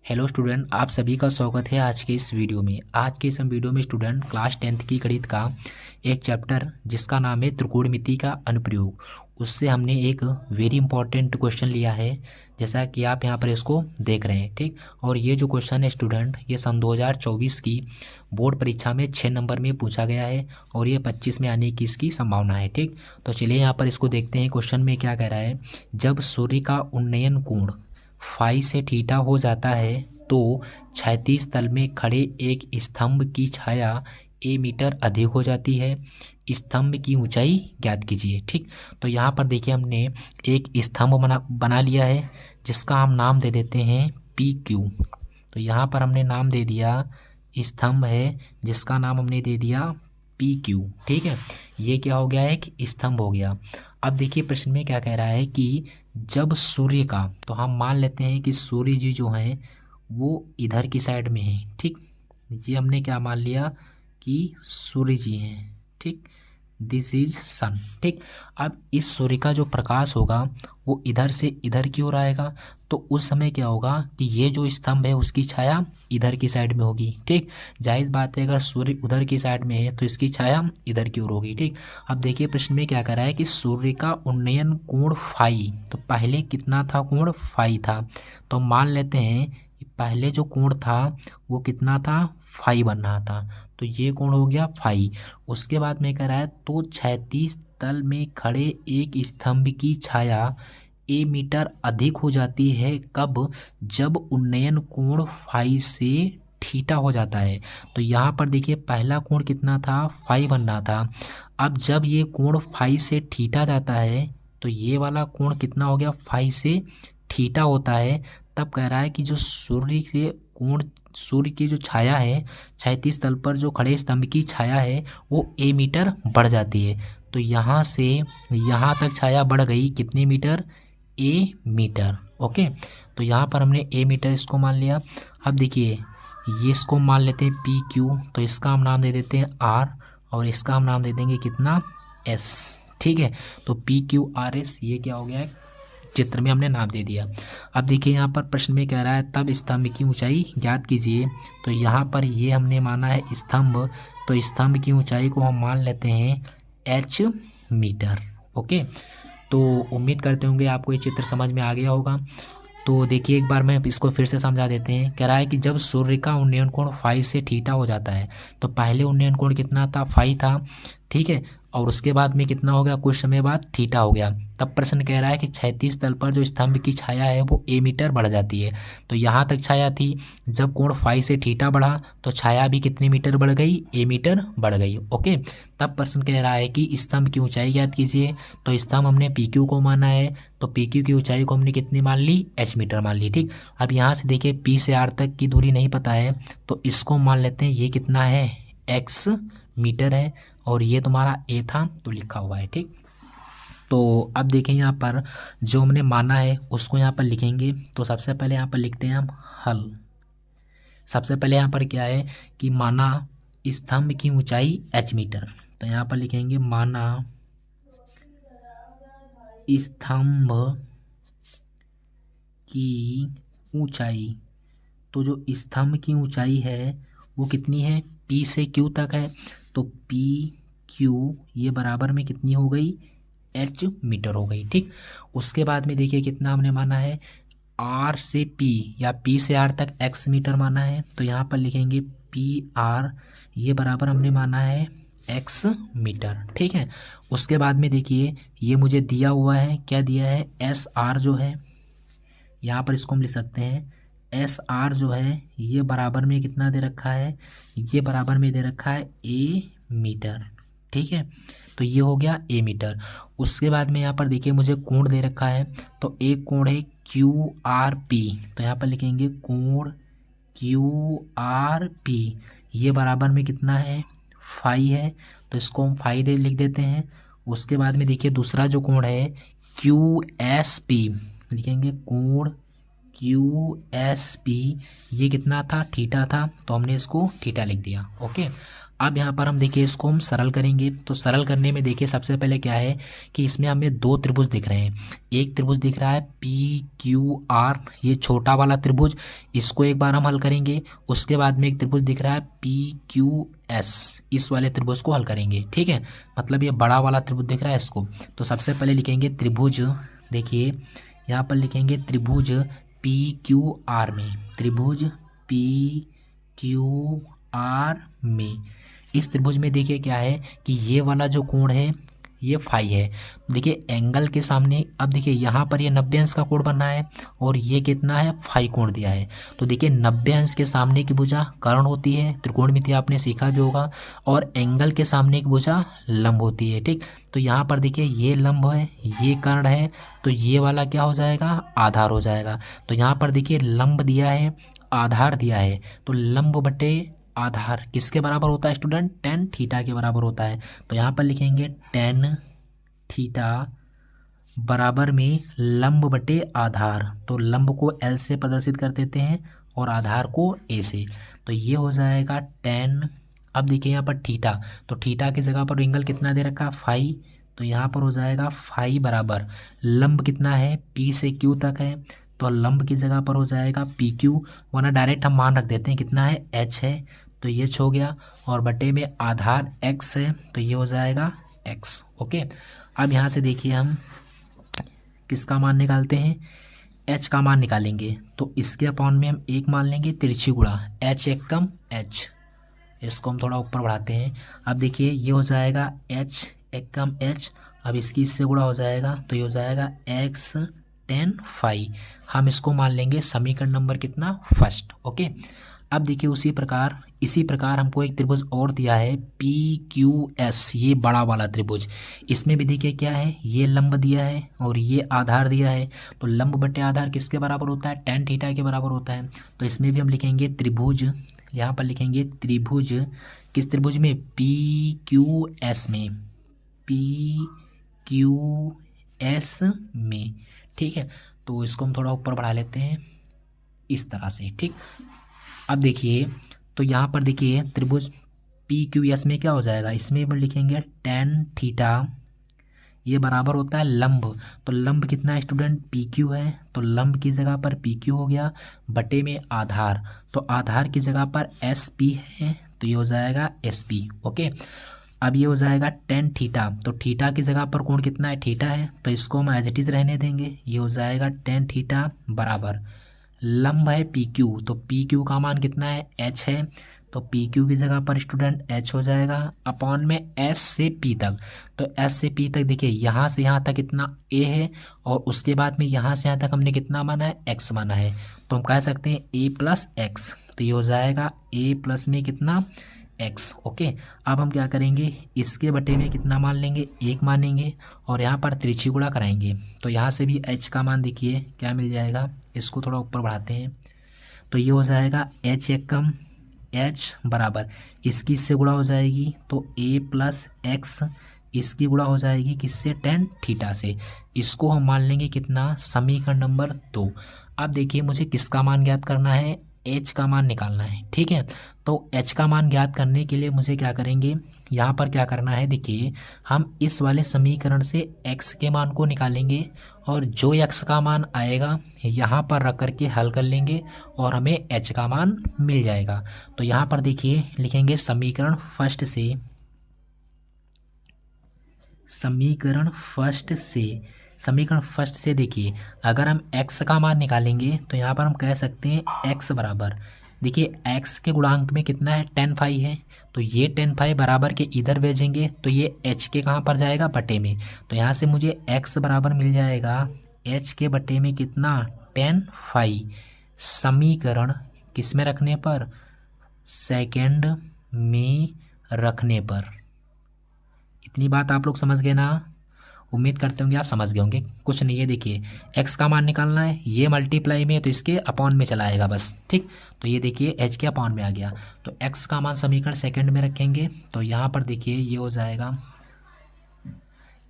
Hello student, आप सभी का स्वागत है आज के इस वीडियो में। आज के इस वीडियो में स्टूडेंट क्लास 10th की गणित का एक चैप्टर जिसका नाम है त्रिकोणमिति का अनुप्रयोग, उससे हमने एक वेरी इंपॉर्टेंट क्वेश्चन लिया है, जैसा कि आप यहाँ पर इसको देख रहे हैं। ठीक, और ये जो क्वेश्चन है स्टूडेंट, ये सन 2024 की बोर्ड परीक्षा में 6 नंबर में पूछा गया है और ये 25 में आने की इसकी संभावना है। ठीक, तो चलिए यहाँ पर इसको देखते हैं। क्वेश्चन में क्या कह रहा है, जब सूर्य का उन्नयन कोण फाई से थीटा हो जाता है तो क्षैतिज तल में खड़े एक स्तंभ की छाया ए मीटर अधिक हो जाती है। स्तंभ की ऊंचाई ज्ञात कीजिए। ठीक, तो यहाँ पर देखिए हमने एक स्तंभ बना लिया है जिसका हम नाम दे देते हैं पी क्यू। तो यहाँ पर हमने नाम दे दिया, स्तंभ है जिसका नाम हमने दे दिया पी क्यू। ठीक है, ये क्या हो गया, एक स्तंभ हो गया। अब देखिए प्रश्न में क्या कह रहा है कि जब सूर्य का, तो हम मान लेते हैं कि सूर्य जी जो हैं वो इधर की साइड में है। ठीक, ये हमने क्या मान लिया कि सूर्य जी हैं। ठीक, दिस इज सन। ठीक, अब इस सूर्य का जो प्रकाश होगा वो इधर से इधर की ओर आएगा, तो उस समय क्या होगा कि ये जो स्तंभ है उसकी छाया इधर की साइड में होगी। ठीक, जायज़ बात है, अगर सूर्य उधर की साइड में है तो इसकी छाया इधर की ओर होगी। ठीक, अब देखिए प्रश्न में क्या कर रहा है कि सूर्य का उन्नयन कोण फाई, तो पहले कितना था, कोण फाई था। तो मान लेते हैं कि पहले जो कोण था वो कितना था, फाई बन रहा था, तो ये कोण हो गया फाई। उसके बाद में कह रहा है तो क्षैतिज तल में खड़े एक स्तंभ की छाया ए मीटर अधिक हो जाती है, कब, जब उन्नयन कोण फाई से थीटा हो जाता है। तो यहाँ पर देखिए पहला कोण कितना था, फाई बन रहा था। अब जब ये कोण फाई से थीटा जाता है तो ये वाला कोण कितना हो गया, फाई से थीटा होता है। तब कह रहा है कि जो सूर्य से कोण, सूर्य की जो छाया है, क्षैतिज तल पर जो खड़े स्तंभ की छाया है वो ए मीटर बढ़ जाती है। तो यहाँ से यहाँ तक छाया बढ़ गई कितने मीटर, ए मीटर। ओके, तो यहाँ पर हमने ए मीटर इसको मान लिया। अब देखिए ये इसको मान लेते हैं पी क्यू, तो इसका हम नाम दे देते हैं आर और इसका हम नाम दे देंगे कितना, एस। ठीक है, तो पी क्यू आर एस, ये क्या हो गया है, चित्र में हमने नाम दे दिया। अब देखिए यहाँ पर प्रश्न में कह रहा है तब स्तंभ की ऊंचाई ज्ञात कीजिए। तो यहाँ पर ये हमने माना है स्तंभ, तो स्तंभ की ऊंचाई को हम मान लेते हैं एच मीटर। ओके, तो उम्मीद करते होंगे आपको ये चित्र समझ में आ गया होगा। तो देखिए एक बार मैं इसको फिर से समझा देते हैं। कह रहा है कि जब सूर्य का उन्नयन कोण फाई से थीटा हो जाता है, तो पहले उन्नयन कोण कितना था, फाई था। ठीक है, और उसके बाद में कितना हो गया, कुछ समय बाद थीटा हो गया। तब प्रश्न कह रहा है कि क्षैतिज तल पर जो स्तंभ की छाया है वो ए मीटर बढ़ जाती है। तो यहाँ तक छाया थी, जब कोण फाई से थीटा बढ़ा तो छाया भी कितने मीटर बढ़ गई, ए मीटर बढ़ गई। ओके, तब प्रश्न कह रहा है कि स्तंभ की ऊंचाई ज्ञात कीजिए। तो स्तंभ हमने पी क्यू को माना है, तो पी क्यू की ऊंचाई को हमने कितनी मान ली, एच मीटर मान ली। ठीक, अब यहाँ से देखिए पी से आर तक की दूरी नहीं पता है, तो इसको मान लेते हैं ये कितना है, एक्स मीटर है, और ये तुम्हारा ए था तो लिखा हुआ है। ठीक, तो अब देखें यहाँ पर जो हमने माना है उसको यहाँ पर लिखेंगे। तो सबसे पहले यहाँ पर लिखते हैं हम हल। सबसे पहले यहाँ पर क्या है कि माना स्तंभ की ऊंचाई एच मीटर, तो यहाँ पर लिखेंगे माना स्तंभ की ऊंचाई। तो जो स्तंभ की ऊंचाई है वो कितनी है, पी से क्यू तक है, तो पी क्यू ये बराबर में कितनी हो गई, एच मीटर हो गई। ठीक, उसके बाद में देखिए कितना हमने माना है, आर से पी या पी से आर तक एक्स मीटर माना है, तो यहाँ पर लिखेंगे पी आर ये बराबर हमने माना है एक्स मीटर। ठीक है, उसके बाद में देखिए ये मुझे दिया हुआ है, क्या दिया है, एस आर जो है, यहाँ पर इसको हम लिख सकते हैं एस आर जो है ये बराबर में कितना दे रखा है, ये बराबर में दे रखा है ए मीटर। ठीक है, तो ये हो गया ए मीटर। उसके बाद में यहाँ पर देखिए मुझे कोण दे रखा है, तो एक कोण है क्यू आर पी, तो यहाँ पर लिखेंगे कोण क्यू आर पी ये बराबर में कितना है, फाई है, तो इसको हम फाई दे लिख देते हैं। उसके बाद में देखिए दूसरा जो कोण है क्यू एस पी, लिखेंगे कोण क्यू एस पी ये कितना था, थीटा था, तो हमने इसको थीटा लिख दिया। ओके, अब यहाँ पर हम देखिए इसको हम सरल करेंगे। तो सरल करने में देखिए सबसे पहले क्या है कि इसमें हमें दो त्रिभुज दिख रहे हैं। एक त्रिभुज दिख रहा है PQR, ये छोटा वाला त्रिभुज, इसको एक बार हम हल करेंगे। उसके बाद में एक त्रिभुज दिख रहा है PQS, इस वाले त्रिभुज को हल करेंगे। ठीक है, मतलब ये बड़ा वाला त्रिभुज दिख रहा है इसको। तो सबसे पहले लिखेंगे त्रिभुज, देखिए यहाँ पर लिखेंगे त्रिभुज PQR में, त्रिभुज PQR में। इस त्रिभुज में देखिए क्या है कि ये वाला जो कोण है ये फाई है। देखिए एंगल के सामने, अब देखिए यहाँ पर ये 90 अंश का कोण बना है और ये कितना है, फाई कोण दिया है। तो देखिए 90 अंश के सामने की भुजा कर्ण होती है, त्रिकोणमिति आपने सीखा भी होगा, और एंगल के सामने की भुजा लंब होती है। ठीक, तो यहाँ पर देखिए ये लंब है, ये कर्ण है, तो ये वाला क्या हो जाएगा, आधार हो जाएगा। तो यहाँ पर देखिए लंब दिया है, आधार दिया है, तो लंब बटे आधार किसके बराबर होता है स्टूडेंट, टेन थीटा के बराबर होता है। तो यहाँ पर लिखेंगे टेन थीटा बराबर में लंब बटे आधार। तो लंब को L से प्रदर्शित कर देते हैं और आधार को A से। तो ये हो जाएगा टेन। अब देखिए यहाँ पर थीटा, तो थीटा की जगह पर एंगल कितना दे रखा, फाई। तो यहाँ पर हो जाएगा फाई बराबर लंब कितना है, P से Q तक है, तो लंब की जगह पर हो जाएगा PQ, वरना डायरेक्ट हम मान रख देते हैं कितना है, H है, तो ये हो गया, और बटे में आधार x है, तो ये हो जाएगा x। ओके, अब यहाँ से देखिए हम किसका मान निकालते हैं, h का मान निकालेंगे। तो इसके अपॉन में हम एक मान लेंगे तिरछी गुणा h एक कम h, इसको हम थोड़ा ऊपर बढ़ाते हैं। अब देखिए ये हो जाएगा h एक कम h, अब इसकी इससे गुणा हो जाएगा, तो ये हो जाएगा x टेन फाई। हम इसको मान लेंगे समीकरण नंबर कितना, फर्स्ट। ओके, अब देखिए इसी प्रकार हमको एक त्रिभुज और दिया है PQS, ये बड़ा वाला त्रिभुज। इसमें भी देखिए क्या है, ये लंब दिया है और ये आधार दिया है। तो लंब बटे आधार किसके बराबर होता है, टेन थीटा के बराबर होता है। तो इसमें भी हम लिखेंगे त्रिभुज, यहाँ पर लिखेंगे त्रिभुज, किस त्रिभुज में, PQS में, PQS में। ठीक है, तो इसको हम थोड़ा ऊपर बढ़ा लेते हैं इस तरह से। ठीक, अब देखिए तो यहाँ पर देखिए त्रिभुज PQS में क्या हो जाएगा, इसमें हम लिखेंगे टेन थीटा, ये बराबर होता है लंब। तो लंब कितना है स्टूडेंट, PQ है, तो लंब की जगह पर PQ हो गया, बटे में आधार, तो आधार की जगह पर SP है, तो ये हो जाएगा SP। ओके, अब ये हो जाएगा टेन थीटा, तो थीटा की जगह पर कोण कितना है, थीटा है, तो इसको हम एज इट इज रहने देंगे। ये हो जाएगा टेन थीटा बराबर लंब है PQ, तो PQ का मान कितना है, H है, तो PQ की जगह पर स्टूडेंट H हो जाएगा, अपॉन में S से P तक। तो S से P तक देखिए यहाँ से यहाँ तक कितना A है, और उसके बाद में यहाँ से यहाँ तक हमने कितना माना है, X माना है। तो हम कह सकते हैं A प्लस एक्स, तो ये हो जाएगा A प्लस में कितना, x। ओके, अब हम क्या करेंगे, इसके बटे में कितना मान लेंगे, एक मानेंगे, और यहाँ पर त्रिची गुणा कराएंगे। तो यहाँ से भी h का मान देखिए क्या मिल जाएगा, इसको थोड़ा ऊपर बढ़ाते हैं, तो ये हो जाएगा h एक कम h बराबर, इसकी इससे गुणा हो जाएगी, तो a प्लस एक्स, इसकी गुणा हो जाएगी किससे, टेन थीटा से। इसको हम मान लेंगे कितना, समीकरण नंबर 2। अब देखिए मुझे किसका मान ज्ञात करना है, h का मान निकालना है। ठीक है, तो h का मान ज्ञात करने के लिए मुझे क्या करेंगे, यहाँ पर क्या करना है, देखिए हम इस वाले समीकरण से x के मान को निकालेंगे, और जो x का मान आएगा यहाँ पर रख करके हल कर लेंगे, और हमें h का मान मिल जाएगा। तो यहाँ पर देखिए लिखेंगे समीकरण फर्स्ट से, समीकरण फर्स्ट से देखिए अगर हम x का मान निकालेंगे तो यहाँ पर हम कह सकते हैं x बराबर, देखिए x के गुणांक में कितना है, टेन फाई है, तो ये टेन फाई बराबर के इधर भेजेंगे, तो ये h के कहाँ पर जाएगा, बटे में। तो यहाँ से मुझे x बराबर मिल जाएगा h के बटे में कितना, टेन फाई। समीकरण किस में रखने पर, सेकेंड में रखने पर। इतनी बात आप लोग समझ गए ना, उम्मीद करते होंगे आप समझ गए होंगे। कुछ नहीं है, देखिए x का मान निकालना है, ये मल्टीप्लाई में है तो इसके अपॉन में चला आएगा बस। ठीक, तो ये देखिए h के अपॉन में आ गया, तो x का मान समीकरण सेकंड में रखेंगे, तो यहाँ पर देखिए ये हो जाएगा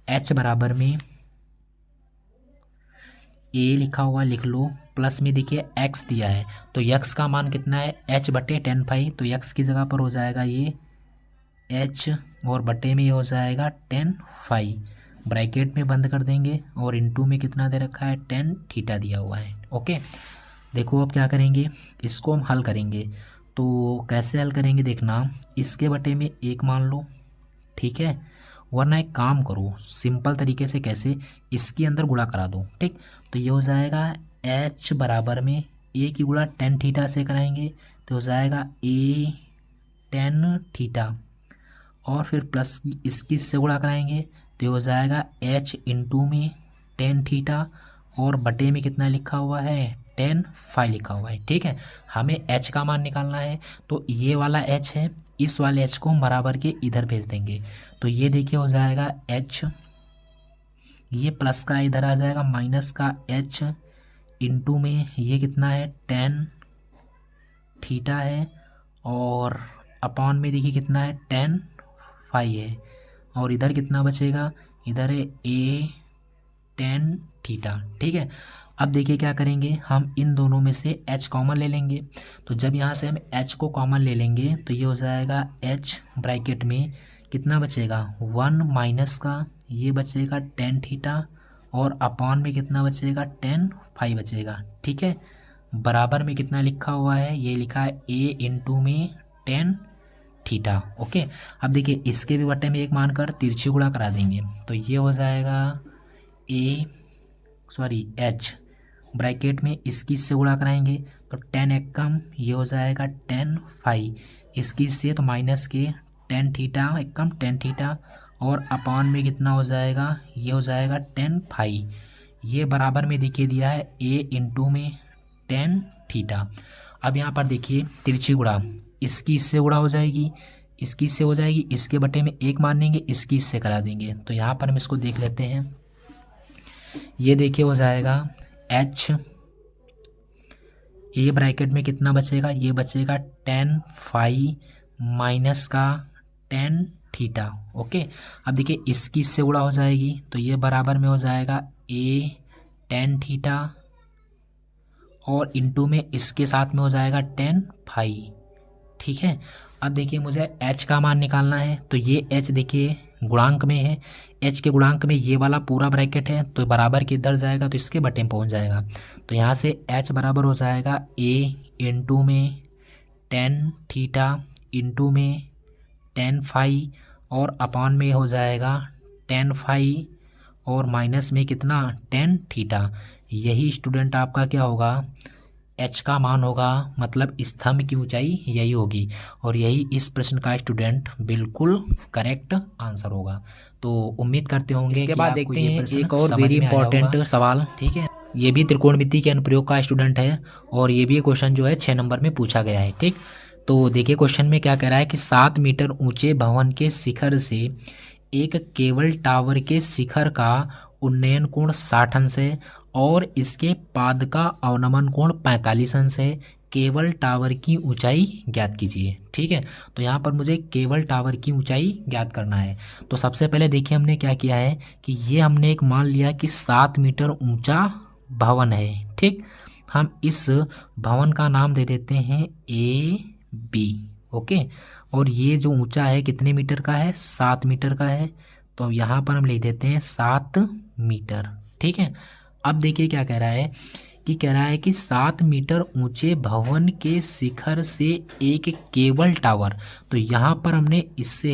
h बराबर में a लिखा हुआ लिख लो, प्लस में देखिए x दिया है, तो x का मान कितना है, h बटे टेन फाई, तो x की जगह पर हो जाएगा ये एच और बटे में ये हो जाएगा टेन फाई, ब्रैकेट में बंद कर देंगे और इनटू में कितना दे रखा है, टेन थीटा दिया हुआ है। ओके, देखो अब क्या करेंगे, इसको हम हल करेंगे। तो कैसे हल करेंगे देखना, इसके बटे में एक मान लो, ठीक है, वरना एक काम करो सिंपल तरीके से, कैसे, इसके अंदर गुणा करा दो, ठीक। तो ये हो जाएगा एच बराबर में ए की गुणा टेन थीटा से कराएंगे तो हो जाएगा ए टेन थीटा, और फिर प्लस इसकी इससे गुणा कराएंगे तो ये हो जाएगा एच इंटू में टेन थीटा, और बटे में कितना लिखा हुआ है, टेन फाई लिखा हुआ है, ठीक है। हमें एच का मान निकालना है, तो ये वाला एच है, इस वाले एच को हम बराबर के इधर भेज देंगे। तो ये देखिए हो जाएगा एच, ये प्लस का इधर आ जाएगा माइनस का एच इंटू में ये कितना है, टेन थीटा है, और अपॉन में देखिए कितना है, टेन फाई है, और इधर कितना बचेगा, इधर है ए टेन थीटा, ठीक है। अब देखिए क्या करेंगे, हम इन दोनों में से h कॉमन ले लेंगे। तो जब यहाँ से हम h को कॉमन ले लेंगे तो ये हो जाएगा h ब्रैकेट में कितना बचेगा, वन माइनस का ये बचेगा टेन थीटा, और अपॉन में कितना बचेगा, टेन फाई बचेगा, ठीक है। बराबर में कितना लिखा हुआ है, ये लिखा है a इंटू में टेन थीटा। ओके, अब देखिए इसके भी बटे में एक मानकर तिरछी गुणा करा देंगे तो ये हो जाएगा एच ब्रैकेट में इसकी इससे गुणा कराएंगे तो टेन एक कम ये हो जाएगा टेन फाई, इसकी इससे तो माइनस के टेन थीटा एक कम टेन थीटा, और अपॉन में कितना हो जाएगा, ये हो जाएगा टेन फाई। ये बराबर में देखिए दिया है ए इंटू में टेन थीटा। अब यहाँ पर देखिए तिरछी गुणा, इसकी इससे गुणा हो जाएगी, इसकी इससे हो जाएगी, इसके बटे में एक मान लेंगे, इसकी इससे करा देंगे। तो यहाँ पर हम इसको देख लेते हैं, ये देखिए हो जाएगा एच, ये ब्रैकेट में कितना बचेगा, ये बचेगा टेन फाई माइनस का टेन थीटा। ओके, अब देखिए इसकी इससे गुणा हो जाएगी तो ये बराबर में हो जाएगा ए टेन थीटा, और इंटू में इसके साथ में हो जाएगा टेन फाई, ठीक है। अब देखिए मुझे h का मान निकालना है, तो ये h देखिए गुणांक में है, h के गुणांक में ये वाला पूरा ब्रैकेट है तो बराबर के इधर जाएगा तो इसके बटे में पहुंच जाएगा। तो यहाँ से h बराबर हो जाएगा a इंटू में टेन थीटा इंटू में टेन फाई, और अपॉन में हो जाएगा टेन फाई, और माइनस में कितना, टेन थीटा। यही स्टूडेंट आपका क्या होगा, h का मान होगा, मतलब स्तंभ की ऊंचाई यही होगी, और यही इस प्रश्न का स्टूडेंट बिल्कुल करेक्ट आंसर होगा। तो उम्मीद करते होंगे इसके कि बाद आपको देखते ये हैं प्रश्न एक और समझ वेरी में आया होगा। इंपॉर्टेंट सवाल, ठीक है, ये भी त्रिकोणमिति के अनुप्रयोग का स्टूडेंट है, और ये भी क्वेश्चन जो है 6 नंबर में पूछा गया है, ठीक। तो देखिए क्वेश्चन में क्या कह रहा है कि 7 मीटर ऊंचे भवन के शिखर से एक केबल टावर के शिखर का उन्नयन कोण 60 अंश है और इसके पाद का अवनमन कोण 45 अंश है। केबल टावर की ऊंचाई ज्ञात कीजिए, ठीक है। तो यहाँ पर मुझे केबल टावर की ऊंचाई ज्ञात करना है। तो सबसे पहले देखिए हमने क्या किया है कि ये हमने एक मान लिया कि 7 मीटर ऊंचा भवन है, ठीक। हम इस भवन का नाम दे देते हैं ए बी, ओके। और ये जो ऊंचा है कितने मीटर का है, 7 मीटर का है, तो यहाँ पर हम लिख देते हैं 7 मीटर, ठीक है। अब देखिए क्या कह रहा है कि 7 मीटर ऊंचे भवन के शिखर से एक केबल टावर, तो यहाँ पर हमने इससे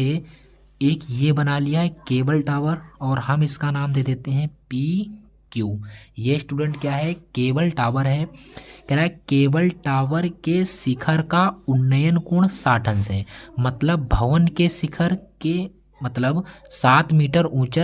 एक ये बना लिया है केबल टावर, और हम इसका नाम दे देते हैं पी क्यू। ये स्टूडेंट क्या है, केबल टावर है। कह रहा है केबल टावर के शिखर का उन्नयन कोण 60 अंश है, मतलब भवन के शिखर के मतलब 7 मीटर ऊंचा।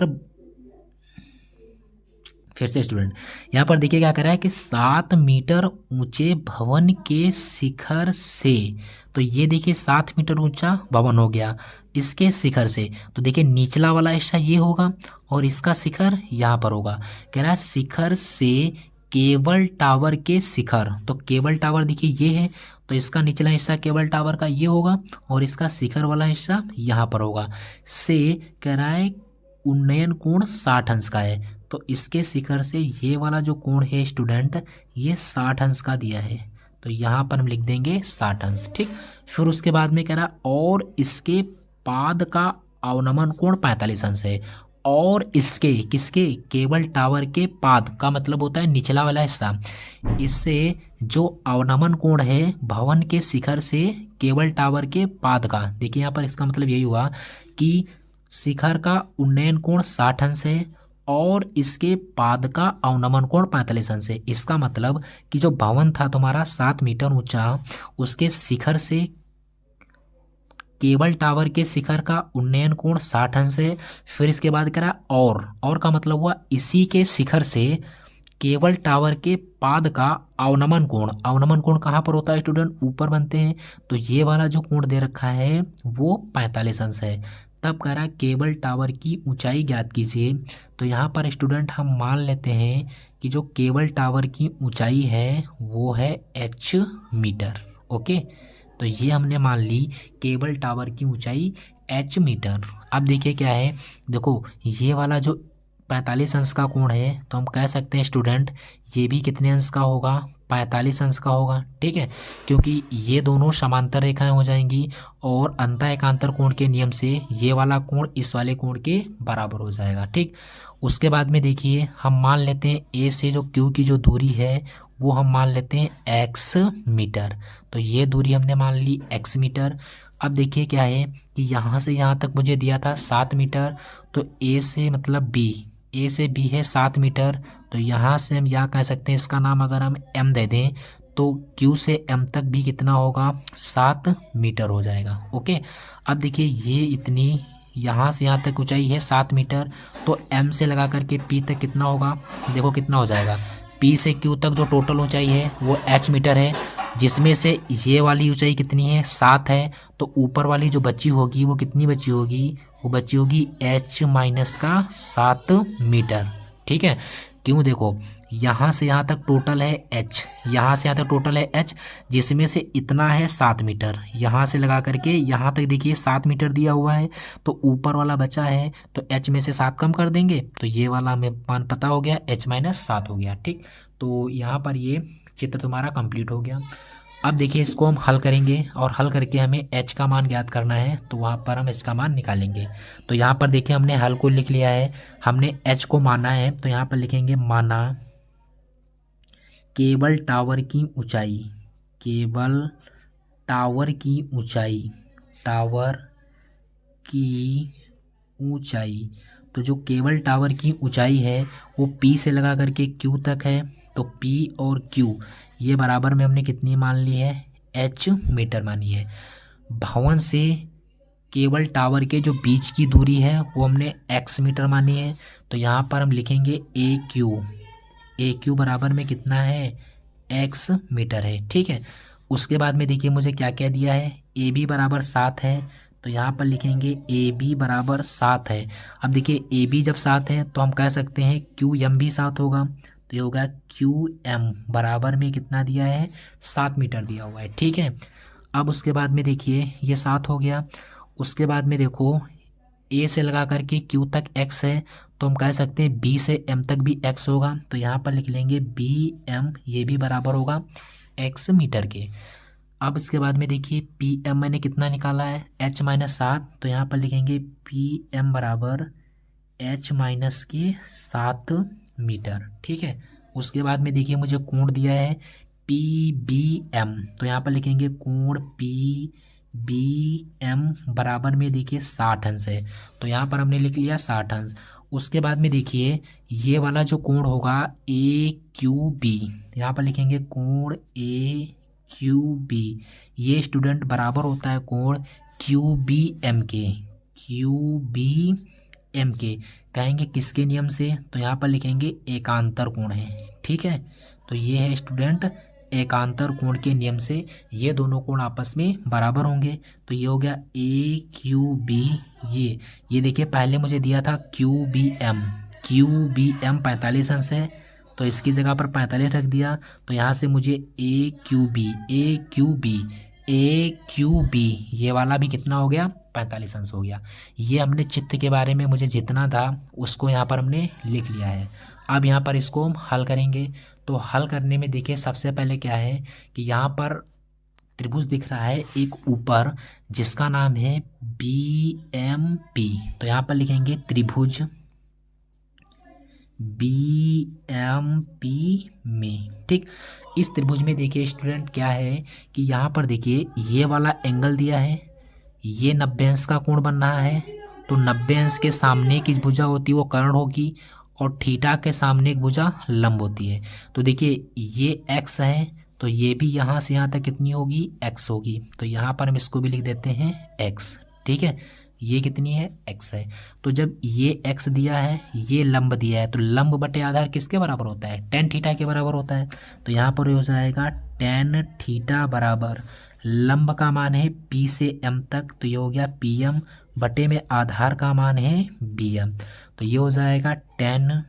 फिर से स्टूडेंट यहाँ पर देखिए क्या कर रहा है कि 7 मीटर ऊंचे भवन के शिखर से, तो ये देखिए 7 मीटर ऊंचा भवन हो गया इसके शिखर से, तो देखिए निचला वाला हिस्सा ये होगा और इसका शिखर यहाँ पर होगा। कह रहा है शिखर से केबल टावर के शिखर, तो केबल टावर देखिए ये है, तो इसका निचला हिस्सा केबल टावर का ये होगा और इसका शिखर वाला हिस्सा यहाँ पर होगा। से कह रहा है उन्नयन कोण 60 अंश का है, तो इसके शिखर से ये वाला जो कोण है स्टूडेंट ये 60 अंश का दिया है, तो यहाँ पर हम लिख देंगे 60 अंश, ठीक। फिर उसके बाद में कह रहा और इसके पाद का अवनमन कोण 45 अंश है और इसके किसके केबल टावर के पाद का मतलब होता है निचला वाला हिस्सा, इससे जो अवनमन कोण है भवन के शिखर से केबल टावर के पाद का, देखिए यहाँ पर इसका मतलब यही हुआ कि शिखर का उन्नयन कोण 60 अंश है और इसके पाद का अवनमन कोण 45 अंश है। इसका मतलब कि जो भवन था तुम्हारा 7 मीटर ऊंचा, उसके शिखर से केबल टावर के शिखर का उन्नयन कोण 60 अंश है। फिर इसके बाद करा और का मतलब हुआ इसी के शिखर से केबल टावर के पाद का अवनमन कोण, अवनमन कोण कहाँ पर होता है स्टूडेंट, ऊपर बनते हैं, तो ये वाला जो कोण दे रखा है वो 45 अंश है। तब कह रहा है केबल टावर की ऊंचाई ज्ञात कीजिए। तो यहाँ पर स्टूडेंट हम मान लेते हैं कि जो केबल टावर की ऊंचाई है वो है h मीटर। ओके, तो ये हमने मान ली केबल टावर की ऊंचाई h मीटर। अब देखिए क्या है, देखो ये वाला जो 45 अंश का कोण है तो हम कह सकते हैं स्टूडेंट ये भी कितने अंश का होगा, 45 अंश का होगा। ठीक है, क्योंकि ये दोनों समांतर रेखाएं हो जाएंगी और अंतः एकांतर कोण के नियम से ये वाला कोण इस वाले कोण के बराबर हो जाएगा। ठीक, उसके बाद में देखिए हम मान लेते हैं ए से जो क्यू की जो दूरी है वो हम मान लेते हैं x मीटर। तो ये दूरी हमने मान ली x मीटर। अब देखिए क्या है कि यहाँ से यहाँ तक मुझे दिया था 7 मीटर, तो a से मतलब b, a से b है 7 मीटर, तो यहाँ से हम यहाँ कह सकते हैं इसका नाम अगर हम m दे दें तो q से m तक भी कितना होगा 7 मीटर हो जाएगा। ओके, अब देखिए ये इतनी यहाँ से यहाँ तक ऊंचाई है 7 मीटर, तो m से लगा करके p तक कितना होगा, देखो कितना हो जाएगा, p से q तक जो टोटल ऊंचाई है वो h मीटर है, जिसमें से ये वाली ऊंचाई कितनी है 7 है, तो ऊपर वाली जो बची होगी वो कितनी बची होगी, वो बची होगी h माइनस का 7 मीटर। ठीक है, क्यों, देखो यहाँ से यहाँ तक टोटल है h, यहाँ से यहाँ तक टोटल है h, जिसमें से इतना है 7 मीटर, यहाँ से लगा करके यहाँ तक देखिए 7 मीटर दिया हुआ है, तो ऊपर वाला बचा है तो h में से 7 कम कर देंगे तो ये वाला हमें मान पता हो गया, h माइनस 7 हो गया। ठीक, तो यहाँ पर ये चित्र तुम्हारा कंप्लीट हो गया। अब देखिए इसको हम हल करेंगे और हल करके हमें h का मान ज्ञात करना है, तो वहाँ पर हम h का मान निकालेंगे। तो यहाँ पर देखिए हमने हल को लिख लिया है, हमने h को माना है, तो यहाँ पर लिखेंगे माना केबल टावर की ऊंचाई, केबल टावर की ऊंचाई, टावर की ऊंचाई, तो जो केबल टावर की ऊंचाई है वो P से लगा करके Q तक है, तो P और Q ये बराबर में हमने कितनी मान ली है, h मीटर मानी है। भवन से केबल टावर के जो बीच की दूरी है वो हमने x मीटर मानी है, तो यहाँ पर हम लिखेंगे AQ बराबर में कितना है, x मीटर है। ठीक है, उसके बाद में देखिए मुझे क्या क्या दिया है, AB बराबर 7 है, तो यहाँ पर लिखेंगे AB बराबर 7 है। अब देखिए AB जब 7 है तो हम कह सकते हैं QM भी 7 होगा, तो ये होगा QM बराबर में कितना दिया है, 7 मीटर दिया हुआ है। ठीक है, अब उसके बाद में देखिए ये 7 हो गया। उसके बाद में देखो A से लगा करके Q तक x है, तो हम कह सकते हैं B से M तक भी x होगा, तो यहाँ पर लिख लेंगे BM, ये भी बराबर होगा x मीटर के। अब इसके बाद में देखिए PM मैंने कितना निकाला है, h माइनस 7, तो यहाँ पर लिखेंगे PM बराबर h माइनस के 7 मीटर। ठीक है, उसके बाद में देखिए मुझे कोण दिया है PBM, तो यहाँ पर लिखेंगे कोण PBM बराबर में देखिए 60 अंश है, तो यहाँ पर हमने लिख लिया 60 अंश। उसके बाद में देखिए ये वाला जो कोण होगा AQB, यहाँ पर लिखेंगे कोण AQB, ये स्टूडेंट बराबर होता है कोण QBM के, QBM के कहेंगे किसके नियम से, तो यहाँ पर लिखेंगे एकांतर कोण है। ठीक है, तो ये है स्टूडेंट एकांतर कोण के नियम से ये दोनों कोण आपस में बराबर होंगे, तो ये हो गया AQB। ये देखिए पहले मुझे दिया था QBM 45 अंश है, तो इसकी जगह पर 45 रख दिया, तो यहाँ से मुझे AQB ये वाला भी कितना हो गया, 45 अंश हो गया। ये हमने चित्र के बारे में मुझे जितना था उसको यहाँ पर हमने लिख लिया है। अब यहाँ पर इसको हम हल करेंगे, तो हल करने में देखिए सबसे पहले क्या है कि यहाँ पर त्रिभुज दिख रहा है एक ऊपर जिसका नाम है BMP। तो यहाँ पर लिखेंगे त्रिभुज BMP में। ठीक, इस त्रिभुज में देखिए स्टूडेंट क्या है कि यहाँ पर देखिए ये वाला एंगल दिया है, ये 90 अंश का कोण बन रहा है। तो 90 अंश के सामने की भुजा होती है वो कर्ण होगी और थीटा के सामने एक भुजा लंब होती है। तो देखिए ये x है तो ये भी यहाँ से यहाँ तक कितनी होगी, x होगी। तो यहाँ पर हम इसको भी लिख देते हैं x। ठीक है, ये कितनी है, x है। तो जब ये x दिया है, ये लंब दिया है, तो लंब बटे आधार किसके बराबर होता है, tan थीटा के बराबर होता है। तो यहाँ पर हो जाएगा tan थीटा बराबर लंब का मान है P से M तक, तो ये हो गया PM बटे में आधार का मान है BM। तो ये हो जाएगा tan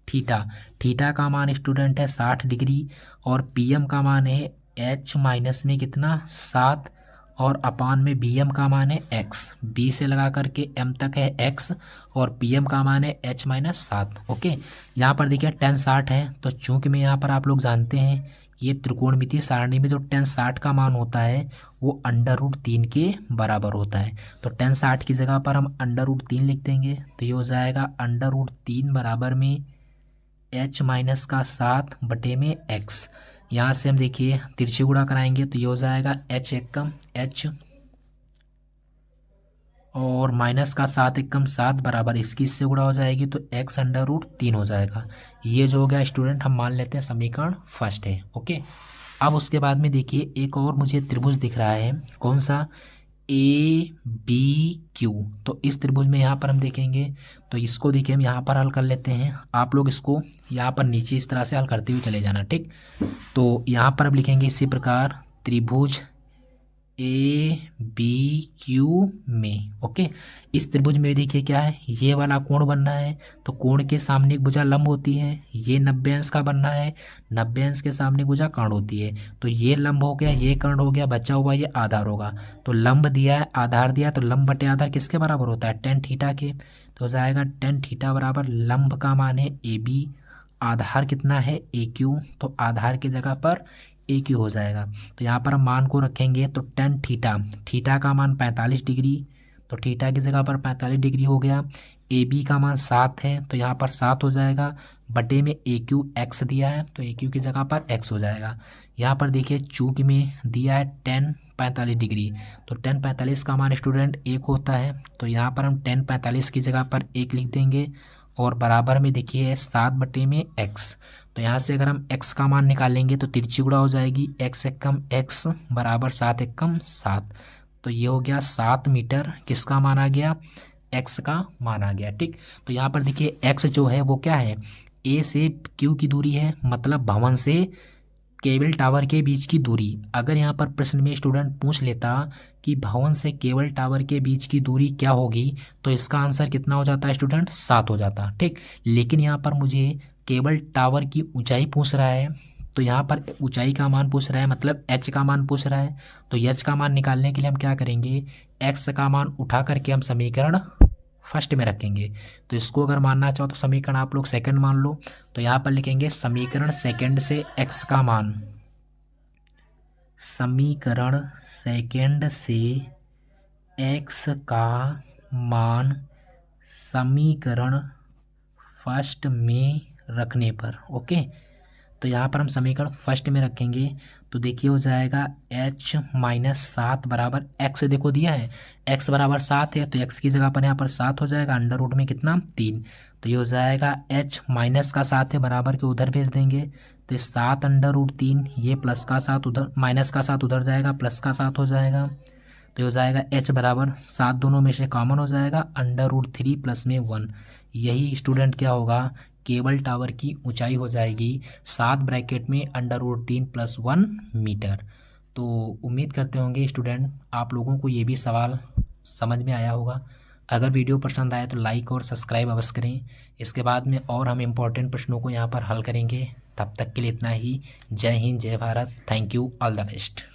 थीटा, थीटा का मान स्टूडेंट है 60 डिग्री और PM का मान है H माइनस में कितना 7 और अपान में BM का मान है x। B से लगा करके M तक है x और PM का मान है H माइनस 7। ओके, यहाँ पर देखिए tan 60 है। तो चूंकि मैं यहाँ पर आप लोग जानते हैं ये त्रिकोणमितीय सारणी में जो tan 60 का मान होता है वो √3 के बराबर होता है। तो tan 60 की जगह पर हम √3 लिख देंगे। तो ये हो जाएगा √3 बराबर में H माइनस का 7 बटे में x। यहाँ से हम देखिए तिरछे गुणा कराएंगे तो ये हो जाएगा H एकम H और माइनस का 7 एकम 7 बराबर इसकी इससे गुणा हो जाएगी तो x √3 हो जाएगा। ये जो हो गया स्टूडेंट हम मान लेते हैं समीकरण फर्स्ट है। ओके, अब उसके बाद में देखिए एक और मुझे त्रिभुज दिख रहा है, कौन सा, ABQ। तो इस त्रिभुज में यहाँ पर हम देखेंगे तो इसको देखिए हम यहाँ पर हल कर लेते हैं। आप लोग इसको यहाँ पर नीचे इस तरह से हल करते हुए चले जाना। ठीक, तो यहाँ पर अब लिखेंगे इसी प्रकार त्रिभुज ABQ में। ओके, इस त्रिभुज में देखिए क्या है, ये वाला कोण बनना है तो कोण के सामने एक भुजा लंब होती है, ये 90 अंश का बनना है, 90 अंश के सामने भुजा कर्ण होती है। तो ये लंब हो गया, ये कर्ण हो गया, बचा हुआ ये आधार होगा। तो लंब दिया है, आधार दिया, तो लंब बटे आधार किसके बराबर होता है, tan थीटा के। तो हो जाएगा tan थीटा बराबर लंब का मान है AB, आधार कितना है AQ, तो आधार की जगह पर AQ हो जाएगा। तो यहाँ पर हम मान को रखेंगे तो tan थीटा, थीटा का मान 45 डिग्री, तो थीटा की जगह पर 45 डिग्री हो गया। AB का मान 7 है तो यहाँ पर 7 हो जाएगा बटे में AQ x दिया है तो AQ की जगह पर x हो जाएगा। यहाँ पर देखिए चूंकि में दिया है tan 45 डिग्री, तो tan 45 का मान स्टूडेंट 1 होता है। तो यहाँ पर हम tan 45 की जगह पर 1 लिख देंगे और बराबर में देखिए 7 बटे में x। तो यहाँ से अगर हम x का मान निकालेंगे तो तिरछी गुणा हो जाएगी, x एकम x बराबर 7 एकम 7। तो ये हो गया 7 मीटर, किसका मान आ गया, x का मान आ गया। ठीक, तो यहाँ पर देखिए x जो है वो क्या है, A से Q की दूरी है, मतलब भवन से केबल टावर के बीच की दूरी। अगर यहाँ पर प्रश्न में स्टूडेंट पूछ लेता कि भवन से केबल टावर के बीच की दूरी क्या होगी तो इसका आंसर कितना हो जाता है स्टूडेंट, 7 हो जाता। ठीक, लेकिन यहाँ पर मुझे केबल टावर की ऊंचाई पूछ रहा है, तो यहाँ पर ऊंचाई का मान पूछ रहा है, मतलब h का मान पूछ रहा है। तो h का मान निकालने के लिए हम क्या करेंगे, x का मान उठा करके हम समीकरण फर्स्ट में रखेंगे। तो इसको अगर मानना चाहो तो समीकरण आप लोग सेकंड मान लो। तो यहाँ पर लिखेंगे समीकरण सेकंड से x का मान, समीकरण सेकंड से x का मान समीकरण फर्स्ट में रखने पर। ओके, तो यहाँ पर हम समीकरण फर्स्ट में रखेंगे तो देखिए हो जाएगा H माइनस 7 बराबर x, देखो दिया है x बराबर 7 है तो x की जगह पर यहाँ पर 7 हो जाएगा, अंडर रूट में कितना 3। तो ये हो जाएगा H माइनस का 7 है, बराबर के उधर भेज देंगे तो 7 अंडर रूट 3, ये प्लस का 7 उधर, माइनस का 7 उधर जाएगा, प्लस का 7 हो जाएगा। तो हो जाएगा H बराबर 7 दोनों में से कॉमन हो जाएगा, अंडर रूट 3 प्लस में 1। यही स्टूडेंट क्या होगा, केबल टावर की ऊंचाई हो जाएगी 7 ब्रैकेट में अंडर रूट 3 प्लस 1 मीटर। तो उम्मीद करते होंगे स्टूडेंट आप लोगों को ये भी सवाल समझ में आया होगा। अगर वीडियो पसंद आए तो लाइक और सब्सक्राइब अवश्य करें। इसके बाद में और हम इम्पोर्टेंट प्रश्नों को यहाँ पर हल करेंगे। तब तक के लिए इतना ही। जय हिंद, जय Bharat, thank you, all the best.